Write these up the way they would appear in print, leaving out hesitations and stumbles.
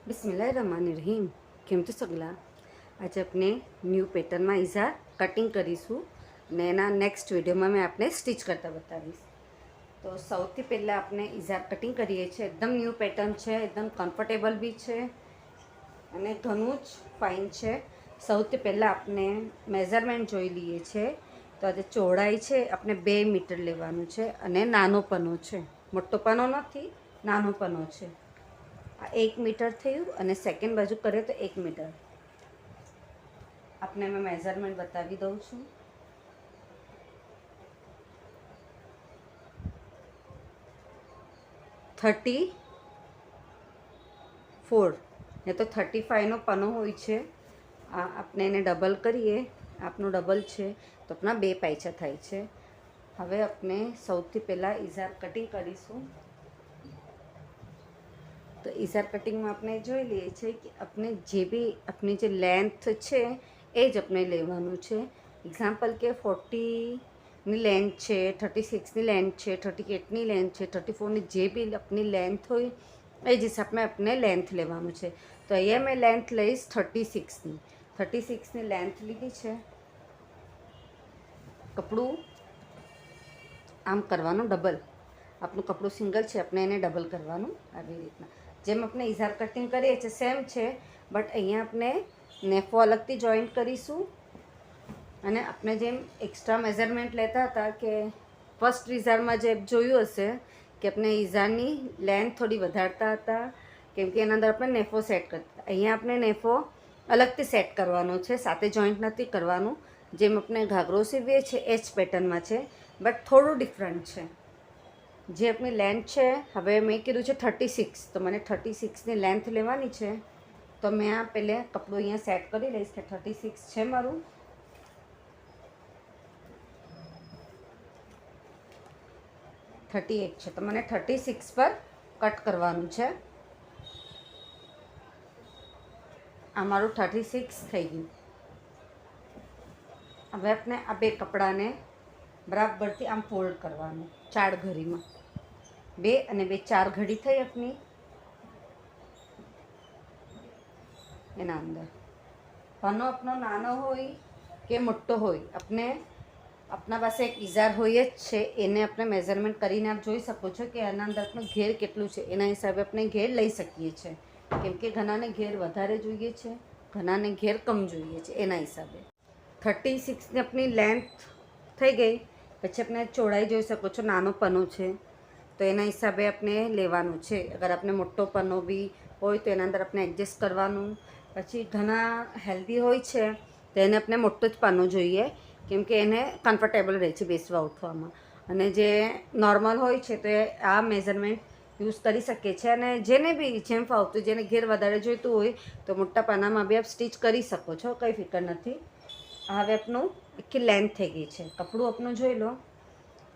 બિસ્મિલ્લાહિર્રહમાનિર્રહીમ. કેમ છો સગલા? આજે આપણે ન્યૂ પેટર્નમાં ઇઝાર કટિંગ કરીશું ને એના નેક્સ્ટ વિડીયોમાં મેં આપને સ્ટિચ કરતા બતાવીશ. તો સૌથી પહેલાં આપણે ઇઝાર કટિંગ કરીએ છીએ. એકદમ ન્યૂ પેટર્ન છે, એકદમ કમ્ફર્ટેબલ બી છે અને ઘણું જ ફાઇન છે. સૌથી પહેલાં આપણે મેઝરમેન્ટ જોઈ લઈએ છીએ. તો આજે ચોડાઈ છે આપણે 2 મીટર લેવાનું છે અને નાનો પનો છે, મોટો પનો નથી, નાનો પનો છે. આ 1 મીટર થયું અને સેકન્ડ બાજુ કરે તો 1 મીટર. આપને મેં મેઝરમેન્ટ બતાવી દઉં છું. થર્ટી 4 ને તો 35નો પનો હોય છે. આપણે એને ડબલ કરીએ, આપનું ડબલ છે તો આપણા 2 પાયચા થાય છે. હવે આપણે સૌથી પહેલાં ઇઝાર કટિંગ કરીશું. તો ઇઝાર કટિંગમાં આપણે જોઈ લઈએ છીએ કે આપણે જે બી આપણી જે લેન્થ છે એ જ આપણે લેવાનું છે. એક્ઝામ્પલ કે 40ની લેન્થ છે, 36ની લેન્થ છે, 38ની લેન્થ છે, 34ની જે બી આપણી લેન્થ હોય એ જ હિસાબે આપણે લેન્થ લેવાનું છે. તો અહીંયા મેં લેન્થ લઈશ 36ની લેન્થ લીધી છે. કપડું આમ કરવાનું ડબલ, આપણું કપડું સિંગલ છે, આપણે એને ડબલ કરવાનું આવી રીતના. જેમ આપણે ઇઝાર કટિંગ કરીએ છીએ સેમ છે, બટ અહીંયા આપણે નેફો અલગથી જોઈન્ટ કરીશું. અને આપણે જેમ એક્સ્ટ્રા મેઝરમેન્ટ લેતા હતા કે ફર્સ્ટ ઇઝારમાં જે જોયું હશે કે આપણે ઇઝારની લેન્થ થોડી વધારતા હતા કેમ કે એના અંદર આપણે નેફો સેટ કરતા. અહીંયા આપણે નેફો અલગથી સેટ કરવાનો છે, સાથે જોઈન્ટ નથી કરવાનું. જેમ આપણે ઘાઘરો સીવીએ છીએ એ જ પેટર્નમાં છે, બટ થોડું ડિફરન્ટ છે. જે આપણી લેન્થ છે, હવે મેં કીધું છે 36, તો મને 36ની લેન્થ લેવાની છે. તો મેં આ પહેલે કપડું અહીંયા સેટ કરી લઈશ કે 36 છે મારું. $38 છે તો મને 36 પર કટ કરવાનું છે. આ મારું 36 થઈ ગયું. હવે આપણે આ 2 કપડાને બરાબરથી આમ ફોલ્ડ કરવાનું 4 ઘડીમાં. 2 અને 2 4 ઘડી થઈ આપની. એના અંદર પનો આપણો નાનો હોય કે મોટો હોય, આપણા પાસે એક ઇઝાર હોય જ છે, એને આપણે મેઝરમેન્ટ કરીને આપ જોઈ શકો છો કે આના અંદર આપણું ઘેર કેટલું છે. એના હિસાબે આપણે ઘેર લઈ શકીએ છીએ કેમ કે ઘણાને ઘેર વધારે જોઈએ છે, ઘણાને ઘેર કમ જોઈએ છે. એના હિસાબે 36ની આપણી લેન્થ થઈ ગઈ. પછી આપણે ચોડાઈ જોઈ શકો છો, નાનો પનો છે તો એના હિસાબે આપણે લેવાનું છે. અગર આપણે મોટો પનો બી હોય તો એના અંદર આપણે એડજસ્ટ કરવાનું. પછી ઘણા હેલ્ધી હોય છે તો એને આપણે મોટો જ પાનો જોઈએ કેમ કે એને કમ્ફર્ટેબલ રહે છે બેસવા ઉઠવામાં. અને જે નોર્મલ હોય છે તો એ આ મેઝરમેન્ટ યુઝ કરી શકે છે. અને જેને બી જેમ ફાવતું, જેને ઘેર વધારે જોઈતું હોય તો મોટા પાનામાં બી આપ સ્ટીચ કરી શકો છો, કંઈ ફિકર નથી. હવે આપણું આખી લેન્થ થઈ ગઈ છે. કપડું આપણું જોઈ લો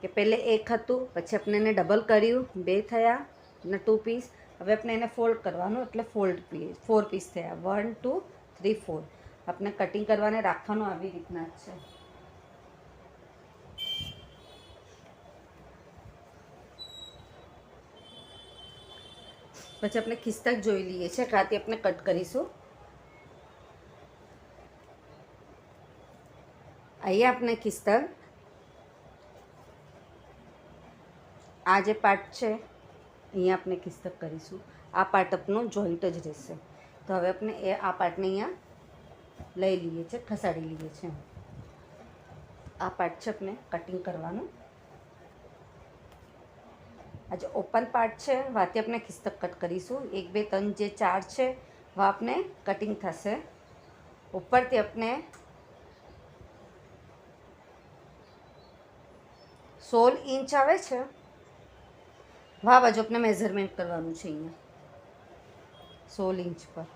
કે પહેલે 1 હતું, પછી આપણે એને ડબલ કર્યું, 2 થયા અને 2 પીસ. હવે આપણે એને ફોલ્ડ કરવાનું એટલે 4 પીસ થયા. 1 2 3 4. આપણે કટિંગ કરવાને રાખવાનું આવી રીતના જ છે. પછી આપણે ખિસ્તક જોઈ લઈએ છીએ, ત્યાંથી આપણે કટ કરીશું. અહીંયા આપણે ખિસ્તક, આ જે પાર્ટ છે અહીંયા આપણે ખિસ્તક કરીશું. આ પાર્ટ આપણું જોઈન્ટ જ રહેશે. તો હવે આપણે આ પાર્ટને અહીંયા લઈ લઈએ છીએ, ખસાડી લઈએ છીએ. આ પાર્ટ છે આપણે કટિંગ કરવાનું. આ જે ઓપન પાર્ટ છે વાથી આપણે ખિસ્તક કટ કરીશું. 1 2 3 જે 4 છે વા આપણે કટિંગ થશે. ઉપરથી આપણે 16 ઇંચ આવે છે, વાહ બાજુ આપણે મેઝરમેન્ટ કરવાનું છે. અહીંયા 16 ઇંચ પર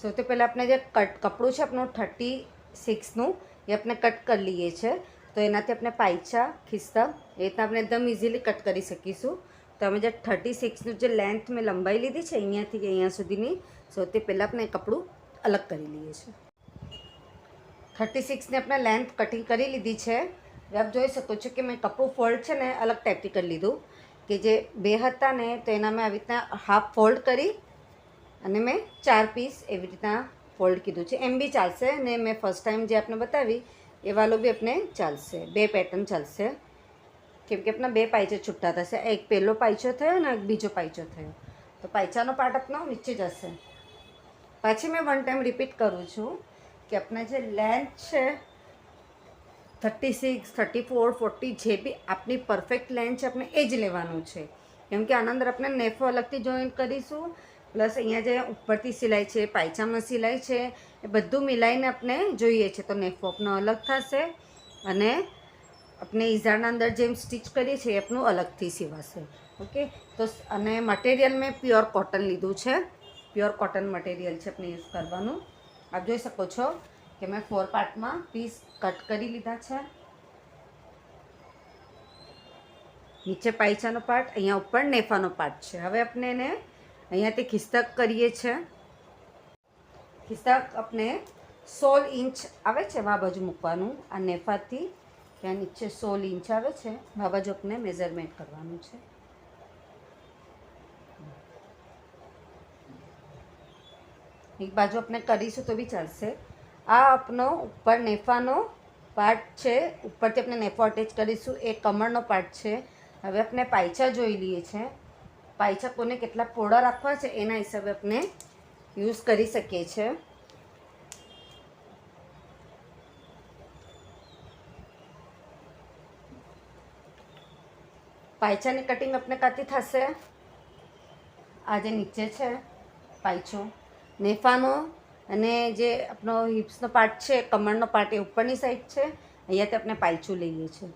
સૌથી પહેલાં આપણે જે કપડું છે આપણું 36નું એ આપણે કટ કરી લઈએ છીએ. તો એનાથી આપણે પાયચા ખિસ્તા એ રીતના આપણે એકદમ ઇઝીલી કટ કરી શકીશું. તો અમે જે 36નું જે લેન્થ મેં લંબાઈ લીધી છે અહીંયાથી અહીંયા સુધીની, સૌથી પહેલાં આપણે કપડું અલગ કરી લઈએ છીએ. 36ની આપણે લેન્થ કટિંગ કરી લીધી છે. હવે આપ જોઈ શકો છો કે મેં કપડું ફોલ્ડ છે ને અલગ ટાઈપથી કરી લીધું, કે જે 2 હતા ને તો એના મેં આવી રીતના હાફ ફોલ્ડ કરી અને મેં 4 પીસ એવી રીતના ફોલ્ડ કીધું છે. એમ બી ચાલશે ને મેં ફર્સ્ટ ટાઈમ જે આપણે બતાવી એ વાલો બી આપણે ચાલશે, 2 પેટર્ન ચાલશે, કેમ કે આપણા 2 પાયચા છૂટા થશે. એક પહેલો પાયચો થયો ને એક બીજો પાયચો થયો, તો પાયચાનો પાર્ટ આપણો નીચે જશે. પાછી મેં 1 ટાઈમ રિપીટ કરું છું કે આપણા જે લેન્થ છે 36, 34, 40 જે બી આપણી પરફેક્ટ લેન્થ છે આપણે એ જ લેવાનું છે, કેમ કે આના અંદર આપણે નેફો અલગથી જોઈન્ટ કરીશું, પ્લસ અહીંયા જે ઉપરથી સિલાઈ છે, પાયચામાં સિલાઈ છે, એ બધું મિલાઈને આપણે જોઈએ છે. તો નેફો આપણો અલગ થશે અને આપણે ઇઝારના અંદર જેમ સ્ટિચ કરીએ છીએ એ આપણું અલગથી સીવાશે. ઓકે, તો અને મટીરિયલ મેં પ્યોર કોટન લીધું છે, પ્યોર કોટન મટીરિયલ છે આપણે યુઝ કરવાનું. આપ જોઈ શકો છો કે મેં 4 પાર્ટમાં પીસ કટ કરી લીધા છે. નીચે પાયચાનો પાર્ટ, અહીંયા ઉપર નેફાનો પાર્ટ છે. હવે આપણે એને અહીંયાથી ખિસ્તક કરીએ છીએ. ખિસ્તક આપણે 16 ઇંચ આવે છે આ બાજુ મૂકવાનું, આ નેફાથી ત્યાં નીચે 16 ઇંચ આવે છે આ બાજુ આપણે મેઝરમેન્ટ કરવાનું છે. એક બાજુ આપણે કરીશું તો બી ચાલશે. આ આપણો ઉપર નેફાનો પાર્ટ છે, ઉપરથી આપણે નેફો અટેચ કરીશું. એ કમરનો પાર્ટ છે. હવે આપણે પાયચા જોઈ લઈએ છીએ. પાયચા કોને કેટલા પહોળા રાખવા છે એના હિસાબે આપણે યુઝ કરી શકીએ છીએ. પાયચાની કટિંગ આપણે કાથી થશે, આ જે નીચે છે પાયચો નેફાનો અને જે આપણો હિપ્સનો પાર્ટ છે, કમરનો પાર્ટ એ ઉપરની સાઈડ છે, અહીંયાથી આપણે પાયચું લઈએ છીએ.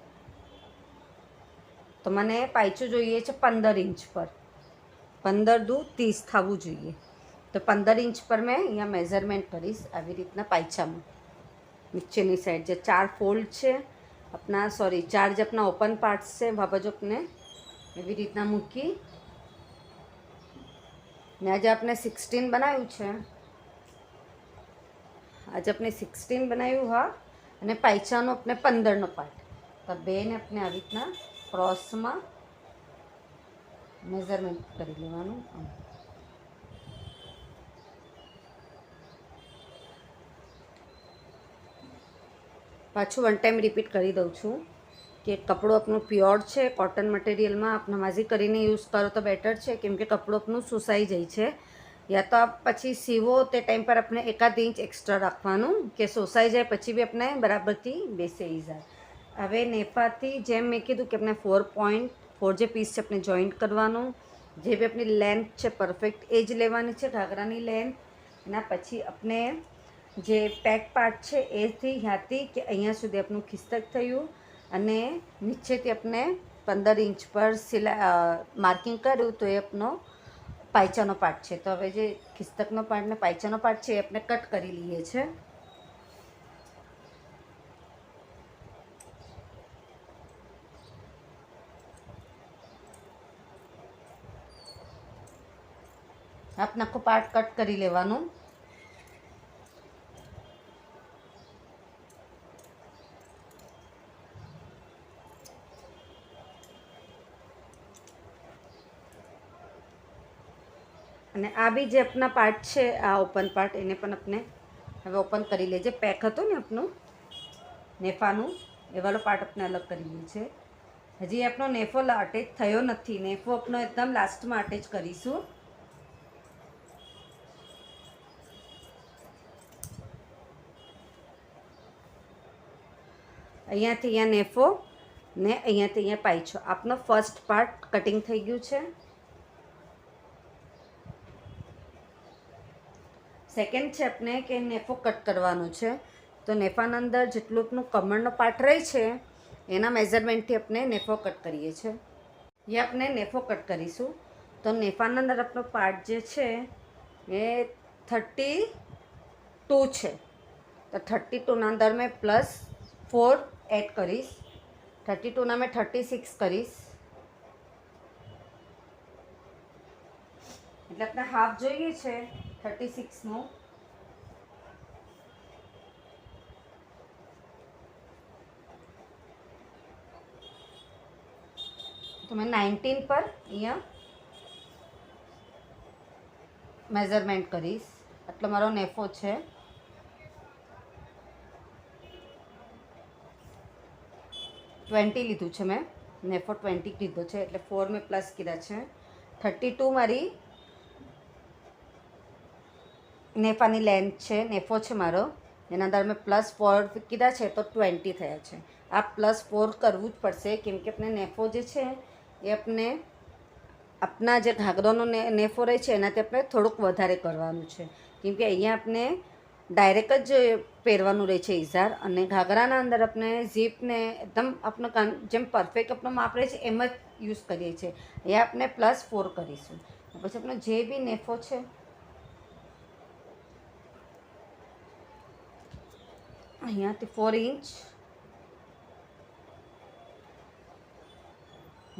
તો મને પાયચું જોઈએ છે 15 ઇંચ પર, 15 દુ 30 થવું જોઈએ. તો 15 ઇંચ પર મેં અહીંયા મેઝરમેન્ટ કરીશ આવી રીતના પાયચામાં. નીચેની સાઈડ જે 4 ફોલ્ડ છે આપણા, સોરી 4 જે આપણા ઓપન પાર્ટ્સ છે આ બાજુ આપણે એવી રીતના મૂકી ને આજે આપણે 16 બનાવ્યું છે, આજે આપણે 16 બનાવ્યું. હા, અને પાયચાનો આપણે 15નો પાર્ટ, તો બેને આપણે આવી રીતના ક્રોસમાં મેઝરમેન્ટ કરી લેવાનું. પાછું 1 ટાઈમ રિપીટ કરી દઉં છું કે કપડું આપણું પ્યોર છે, કોટન મટીરિયલમાં આપણે માઝી કરીને યુઝ કરો તો બેટર છે, કેમ કે કપડું આપણું સુસાઈ જાય છે. યા તો આપ પછી સીવો તે ટાઈમ પર આપણે 1 ઇંચ એક્સ્ટ્રા રાખવાનું કે સોસાઈ જાય પછી બી આપણે બરાબરથી બેસી જાય. હવે નેફાથી જેમ મેં કીધું કે આપણે 4.4 જે પીસ છે આપણે જોઈન્ટ કરવાનું. જે બી આપણી લેન્થ છે પરફેક્ટ એ જ લેવાની છે, ઘાઘરાની લેન્થ. એના પછી આપણે જે પેક પાર્ટ છે એથી ત્યાંથી કે અહીંયા સુધી આપણું ખિસ્તક થયું અને નીચેથી આપણે 15 ઇંચ પર માર્કિંગ કર્યું તો એ આપણો પાયચાનો પાર્ટ છે. તો હવે જે ખિસ્તકનો પાર્ટ ને પાયચાનો પાર્ટ છે એ આપણે કટ કરી લઈએ છીએ. આપણે આખું પાર્ટ કટ કરી લેવાનું. અને આ બી જે આપણા પાર્ટ છે આ ઓપન પાર્ટ એને પણ આપણે હવે ઓપન કરી લઈએ. જે પેક હતું ને આપણું નેફાનું એ વાળો પાર્ટ આપણે અલગ કરી લઈએ છીએ. હજી આપણો નેફો અટેચ થયો નથી, નેફો આપણો એકદમ લાસ્ટમાં અટેચ કરીશું. અહીંયાથી અહીંયા નેફો ને અહીંયાથી અહીંયા પાયચો, આપનો ફર્સ્ટ પાર્ટ કટિંગ થઈ ગયું છે. સેકન્ડ છે આપણે કે નેફો કટ કરવાનો છે. તો નેફાના અંદર જેટલું આપણું કમરનો પાર્ટ રહે છે એના મેઝરમેન્ટથી આપણે નેફો કટ કરીએ છીએ. એ આપણે નેફો કટ કરીશું. તો નેફાના અંદર આપણો પાર્ટ જે છે એ 32 છે. તો 32ના અંદર મેં +4 એડ કરીશ. 32ના મેં 36 કરીશ. એટલે આપણે હાફ જોઈએ છે 36નું. તો મેં 19 પર અહીંયા મેઝરમેન્ટ કરીશ. એટલે મારો નેફો છે 20 લીધું છે. મેં નેફો 20 લીધો છે એટલે 4 મેં પ્લસ કીધા છે. 32 મારી નેફાની લેન્થ છે, નેફો છે મારો. એના અંદર મેં +4 કીધા છે તો 20 થયા છે. આ +4 કરવું જ પડશે કેમ કે આપણે નેફો જે છે એ આપણે આપણા જે ઘાઘરાનો નેફો રહે છે એનાથી આપણે થોડુંક વધારે કરવાનું છે કેમ કે અહીંયા આપણે ડાયરેક્ટ જ પહેરવાનું રહે છે ઇઝાર, અને ઘાઘરાના અંદર આપણે ઝીપને એકદમ આપણો જેમ પરફેક્ટ આપણો માપ રહે છે એમ જ યુઝ કરીએ છીએ. અહીંયા આપણે +4 કરીશું. પછી આપણો જે બી નેફો છે અહીંયાથી 4 ઇંચ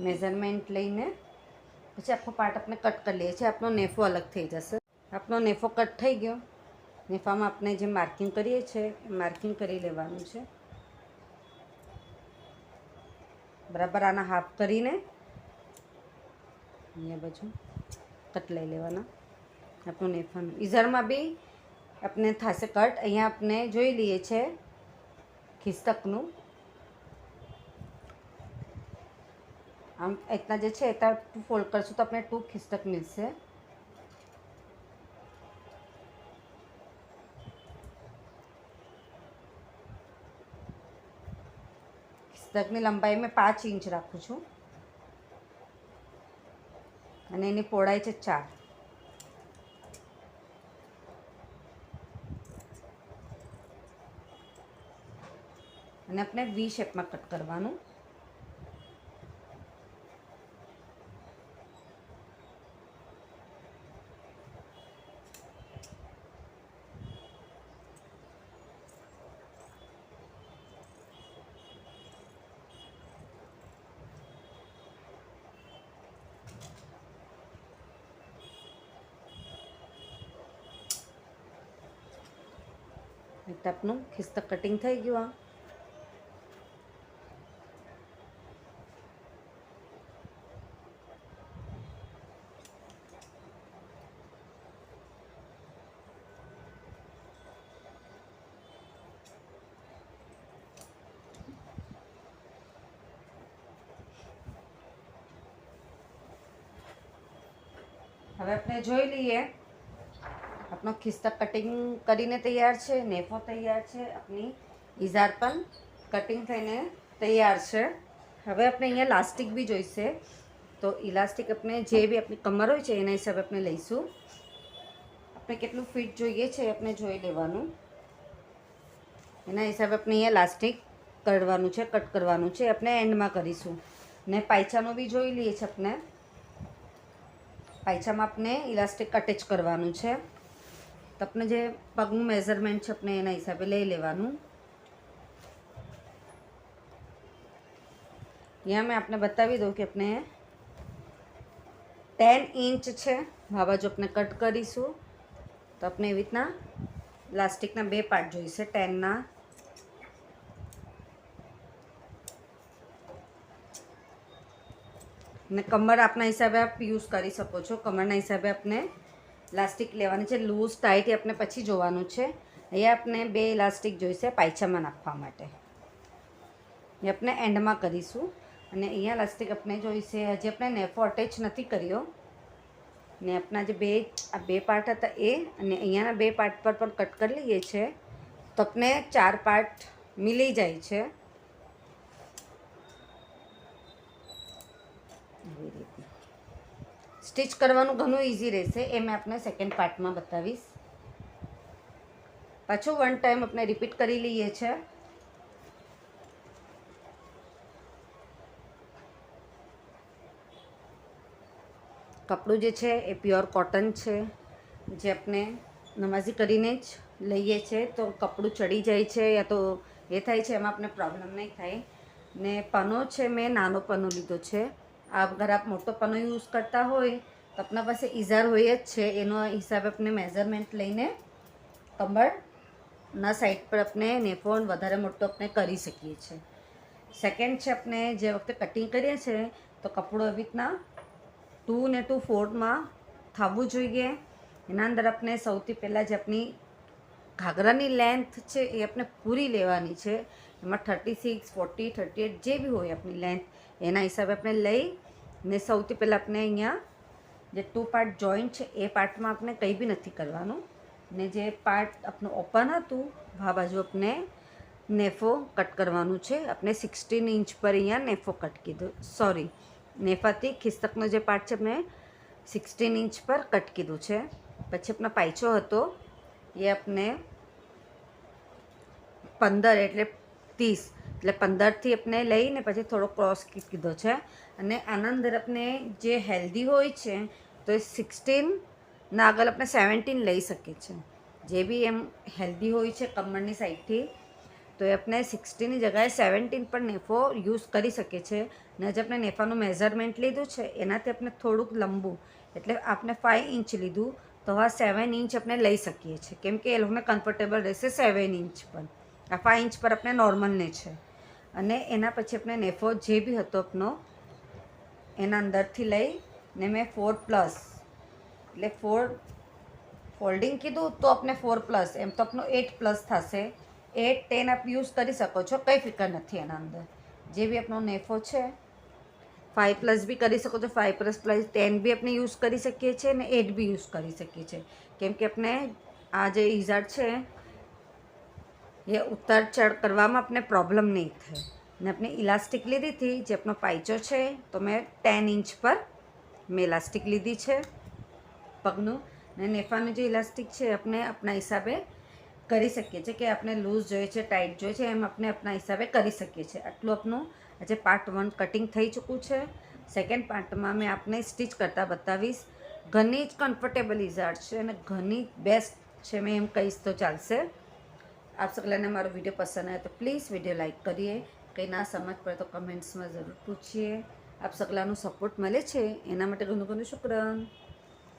મેઝરમેન્ટ લઈને પછી આખો પાર્ટ આપણે કટ કરી લઈએ છીએ. આપણો નેફો અલગ થઈ જશે. આપણો નેફો કટ થઈ ગયો. નેફામાં આપણે જે માર્કિંગ કરીએ છીએ એ માર્કિંગ કરી લેવાનું છે. બરાબર આના હાફ કરીને અહીંયા બાજુ કટ લઈ લેવાના. આપણું નેફાનું ઇઝરમાં બી આપણે થશે કટ. અહીંયા આપણે જોઈ લઈએ છીએ ખિસ્તકનું આમ इतना જે છે એટલા ફોલ્ડ કરશું તો આપણે 2 ખિસ્તક મળશે. ખિસ્તકની લંબાઈ મેં 5 ઇંચ રાખું છું અને એની પહોળાઈ છે 4. અને આપણે વી શેપમાં કટ કરવાનું. એટલે આપણું ખિસ્તક કટિંગ થઈ ગયું. હવે આપણે જોઈ લઈએ આપણો ખિસ્તક કટિંગ કરીને તૈયાર છે, નેફો તૈયાર છે, આપણી ઇઝાર પણ કટિંગ થઈને તૈયાર છે. હવે આપણે અહીંયા ઇલાસ્ટિક બી જોઈશે. તો ઇલાસ્ટિક આપણે જે બી આપણી કમર હોય છે એના હિસાબે આપણે લઈશું. આપણે કેટલું ફિટ જોઈએ છે આપણે જોઈ લેવાનું. એના હિસાબે આપણે અહીંયા ઇલાસ્ટિક કરવાનું છે, કટ કરવાનું છે. આપણે એન્ડમાં કરીશું. ને પાયચાનું બી જોઈ લઈએ છીએ. આપણે પાયચામાં આપણે ઇલાસ્ટિક અટેચ કરવાનું છે. તો આપણે જે પગનું મેઝરમેન્ટ છે આપણે એના હિસાબે લઈ લેવાનું. અહીંયા મેં આપને બતાવી દઉં કે આપણે 10 ઇંચ છે આ બાજુ આપણે કટ કરીશું. તો આપણે એવી રીતના ઇલાસ્ટિકના 2 પાર્ટ જોઈશે 10ના. ને કમર આપના હિસાબે આપ યુઝ કરી શકો છો. કમરના હિસાબે આપણે ઇલાસ્ટિક લેવાની છે. લૂઝ ટાઈટ એ આપણે પછી જોવાનું છે. અહીંયા આપણે 2 ઇલાસ્ટિક જોઈશે પાયચામાં નાખવા માટે. એ આપણે એન્ડમાં કરીશું. અને અહીંયા ઇલાસ્ટિક આપણે જોઈશે. હજી આપણે નેફો અટેચ નથી કર્યો. ને આપણા જે આ બે પાર્ટ હતા એ અને અહીંયાના 2 પાર્ટ પર પણ કટ કરી લઈએ છીએ. તો આપણે 4 પાર્ટ મિલી જાય છે. સ્ટિચ કરવાનું ઘણું ઇઝી રહેશે. એ મેં આપણે સેકન્ડ પાર્ટમાં બતાવીશ. પાછું 1 ટાઈમ આપણે રિપીટ કરી લઈએ છીએ. કપડું જે છે એ પ્યોર કોટન છે, જે આપણે નમાઝી કરીને જ લઈએ છીએ. તો કપડું ચડી જાય છે યા તો એ થાય છે, એમાં આપણે પ્રોબ્લેમ નહીં થાય. ને પનો છે મેં નાનો પનો લીધો છે. અગર આપ મોટો પનો યુઝ કરતા હોય તો આપણા પાસે ઇઝાર હોય જ છે. એનો હિસાબે આપણે મેઝરમેન્ટ લઈને કમરના સાઈડ પર આપણે નેફો વધારે મોટો આપણે કરી શકીએ છીએ. સેકન્ડ છે આપણે જે વખતે કટિંગ કરીએ છીએ તો કપડું એવી રીતના 2 ને 2 4માં થવું જોઈએ. એના અંદર આપણે સૌથી પહેલાં જે આપણી ઘાઘરાની લેન્થ છે એ આપણે પૂરી લેવાની છે. એમાં 36, 40, 38 જે બી હોય આપણી લેન્થ એના હિસાબે આપણે લઈ ને સૌથી પહેલાં આપણે અહીંયા જે 2 પાર્ટ જોઈન્ટ છે એ પાર્ટમાં આપણે કંઈ બી નથી કરવાનું. ને જે પાર્ટ આપણું ઓપન હતું આ બાજુ આપણે નેફો કટ કરવાનું છે. આપણે 16 ઇંચ પર અહીંયા નેફો કટ કીધું, સોરી નેફાથી ખિસ્તકનો જે પાર્ટ છે આપણે 16 ઇંચ પર કટ કીધું છે. પછી આપણો પાયચો હતો એ આપણે 15 એટલે 30 એટલે 15થી આપણે લઈને પછી થોડો ક્રોસ કીધો છે. અને આના અંદર આપણે જે હેલ્ધી હોય છે તો એ 16 ના આગળ આપણે 17 લઈ શકીએ છીએ. જે બી એમ હેલ્ધી હોય છે કમરની સાઈડથી તો એ આપણે 16ની જગ્યાએ 17 પર નેફો યુઝ કરી શકીએ છીએ. ને જે આપણે નેફાનું મેઝરમેન્ટ લીધું છે એનાથી આપણે થોડુંક લંબુ એટલે આપણે 5 ઇંચ લીધું તો આ 7 ઇંચ આપણે લઈ શકીએ છીએ, કેમ કે એ લોકોને કમ્ફર્ટેબલ રહેશે 7 ઇંચ પર. આ 5 ઇંચ પર આપણે નોર્મલને છે. અને એના પછી આપણે નેફો જે બી હતો આપણો એના અંદરથી લઈ ને મેં 4+ એટલે 4 ફોલ્ડિંગ કીધું તો આપણે 4+, એમ તો આપણો 8+ થશે. 8, 10 આપ યુઝ કરી શકો છો, કંઈ ફિકર નથી એના અંદર. જે બી આપણો નેફો છે 5+ બી કરી શકો છો, 5++ 10 બી આપણે યુઝ કરી શકીએ છીએ ને 8 બી યુઝ કરી શકીએ છીએ. કેમ કે આપણે આ જે ઇઝાડ છે એ ઉતાર ચઢ કરવામાં આપણે પ્રોબ્લેમ નહીં થાય. ને આપણે ઇલાસ્ટિક લીધી હતી જે આપણો પાયચો છે તો મેં 10 ઇંચ પર મેં ઇલાસ્ટિક લીધી છે પગનું. ને નેફાનું જે ઇલાસ્ટિક છે આપણે આપણા હિસાબે કરી શકીએ છીએ કે આપણે લૂઝ જોઈએ છે, ટાઈટ જોઈએ છે, એમ આપણે આપણા હિસાબે કરી શકીએ છીએ. આટલું આપણું આજે પાર્ટ 1 કટિંગ થઈ ચૂક્યું છે. સેકન્ડ પાર્ટમાં મેં આપને સ્ટિચ કરતાં બતાવીશ. ઘણી જ કમ્ફર્ટેબલ ઇઝાડ છે અને ઘણી બેસ્ટ છે, મેં એમ કહીશ તો ચાલશે. આપ સગલાને મારો વિડીયો પસંદ આવે તો પ્લીઝ વિડીયો લાઈક કરીએ. કંઈ ના સમજ પડે તો કમેન્ટ્સમાં જરૂર પૂછીએ. આપ સગલાનું સપોર્ટ મળે છે એના માટે ઘણું ઘણું શુક્ર.